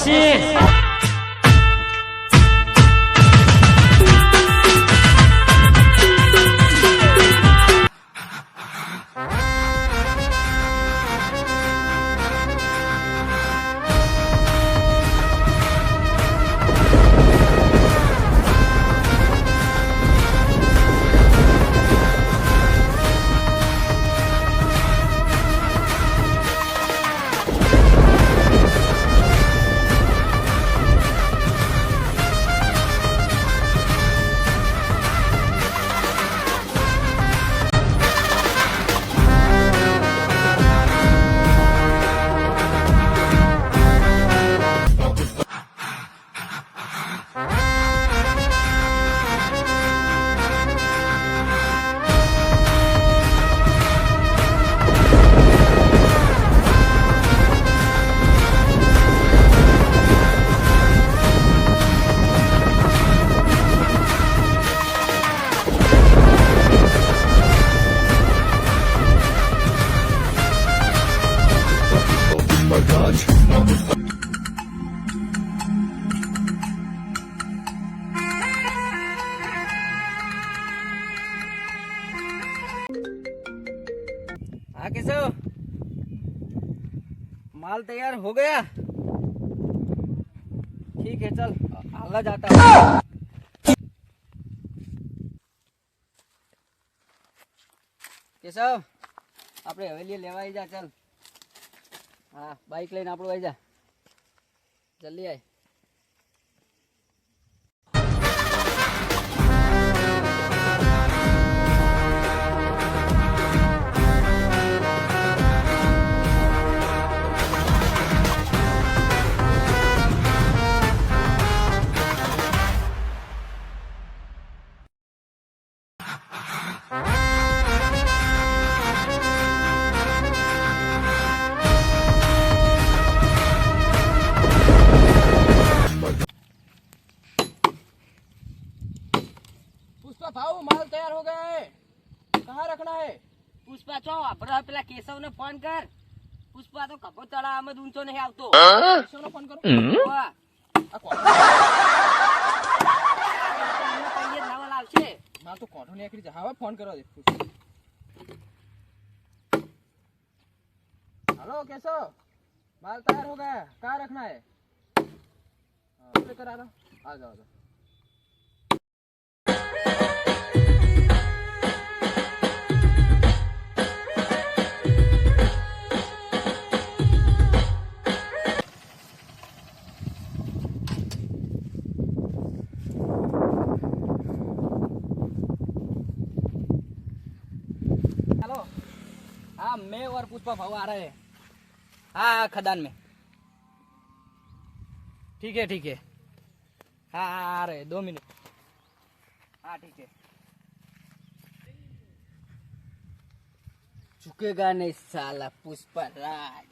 પછી हाँ केशव, माल तैयार हो गया? ठीक है चल हाल जाता हूँ। केशव આપણે હવેલી લેવા આવી જા ચાલ. હા બાઈક લઈને આપણું આવી જા જલ્દી આય. पुष्पा भाऊ माल तैयार हो गया है, कहाँ रखना है? પુષ્પા છો આપણે પેલા કેશવ ને ફોન કર. પુષ્પા તો કપો તળાવમાં ઊંચો નહીં આવતો. કેશવનો ફોન કરો. વાહ, આ કોણ? તમને કહીએ જ નવલ આવશે. માર તો કોઠો નીકળી જાય. હવે ફોન કરો દે. हेलो केशव, माल तैयार हो गया है, कहाँ रखना है? लेकर आ रहा, आ जाओ आ जाओ. हेलो, हाँ मैं और पुष्पा भाऊ आ रहे हैं. हाँ खदान में. ठीक है हाँ आ रहे 2 मिनट. हाँ ठीक है. झुकेगा नहीं साला पुष्पा राज.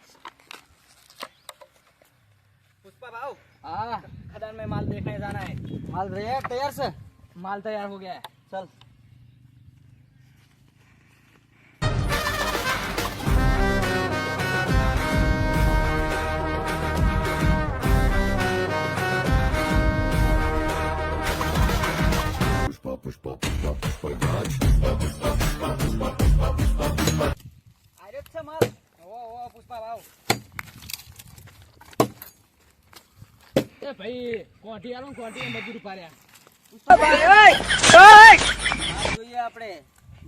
पुष्पा भाऊ, हाँ खदान में माल देखने जाना है. माल रहे तैयार से. माल तैयार हो गया है, चल. अरे अच्छा माल. ओ पुष्पा भाऊ. ए भाई कोठी आलो कोठी મજૂર પાડ્યા. પુષ્પા ભાઈ માલ જોઈએ આપણે.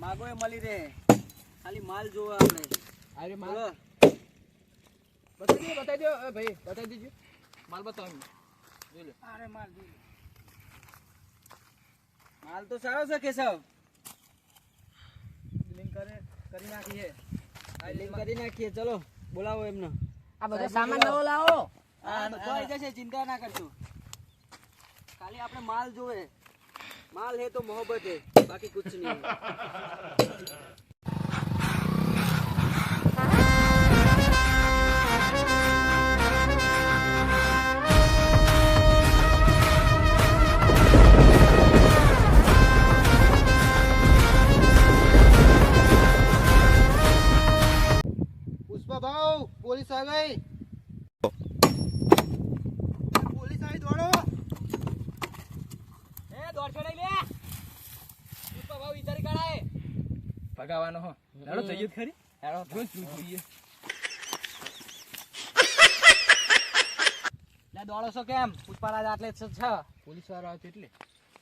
માગો એ મળી રહે. ખાલી માલ જોવો આપણે. अरे माल બોલો. बता दो ए भाई बता दीजिए. माल बताओ. અરે માલ જોઈએ. માલ તો સારો છે કેશવ. लिंक કરી નાખીએ. આ લિંક કરી નાખીએ. ચલો બોલાવો એમને. આ બધો સામાન નવો લાવો. હા, બધો આવી જશે, ચિંતા ના કરજો. ખાલી આપણે માલ જોવે. माल है तो मोहब्बत है, बाकी कुछ नहीं है. पुष्पा भाऊ पुलिस आ गई. ભગાવાનો હો હેડો જઈએ જ ખરી હેડો જો શું જોઈએ લે દોડો છો કેમ પુષ્પારાજ આટલે જ છે પોલીસ વાળો આવે એટલે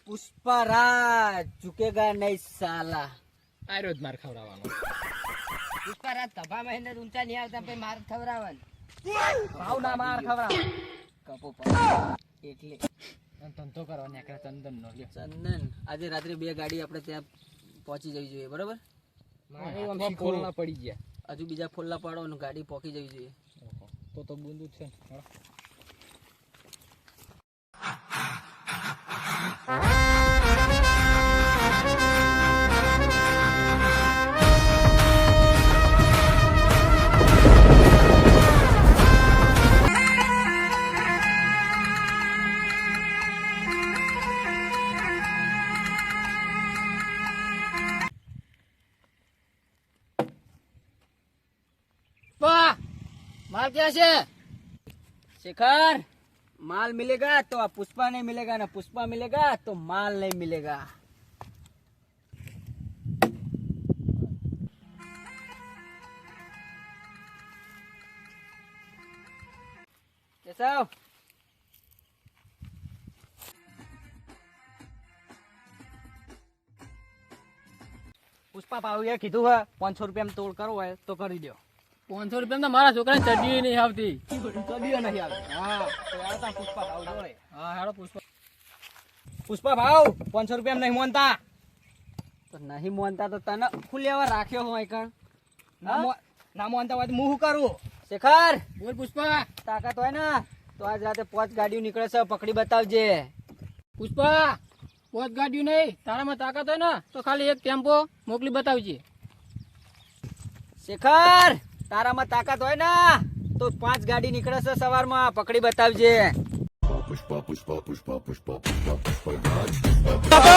પુષ્પરાજ ઝુકેગા નહીં સાલા. આર્યો જ માર ખવડાવવાનો પુષ્પારાજ ધભા મહિને ઊંચા નહીં આવતા પછી માર ખવડાવવાનું. ભાવ ના માર ખવડાવ કપો પર એટલે ધંધો કરવા નીકળે ચંદન નો લ્યો ચંદન આજે રાત્રે 2 ગાડી આપણે ત્યાં પહોંચી જવી જોઈએ, બરોબર? મારે ખોલના પડી ગયા હજુ બીજા ફોલ્લા પાડો અને ગાડી પહોંચી જવી જોઈએ. તો બુંદુ જ છે ને હેડો. માર ક્યાં છે? शेखर, माल मिलेगा तो आप पुष्पा नहीं मिलेगा ना पुष्पा मिलेगा तो माल नहीं मिलेगा. केशव, પુષ્પા ભાવે કીધું હે 500 રૂપિયા તોડ કરવો હોય તો કરી દો 500 રૂપિયા મારા છોકરા ચડ્ડી નહીં આવતી. કદીઓ નહીં આવે હા તો આવતા પુષ્પા ભાવ જોડે હા હેડો પુષ્પા ભાવ 500 રૂપિયા નહીં મોનતા तो नहीं मानता तो तने खुलेवा राख्यो हो आइकन. ના મોનતા હોય તો હું શું કરું शेखर, બોલ પુષ્પા. ताकत હોય ને તો આજ રાતે 5 ગાડીઓ નીકળે છે, પકડી બતાવજે. પુષ્પા 5 ગાડીઓ નહીં તારામાં તાકાત હોય ને તો ખાલી એક ટેમ્પો મોકલી બતાવજે. शेखर, તારામાં તાકાત હોય ને તો 5 ગાડી નીકળે છે સવારમાં, પકડી બતાવજે. Pushpa, pushpa, pushpa, pushpa, pushpa, pushpa, pushpa, pushpa,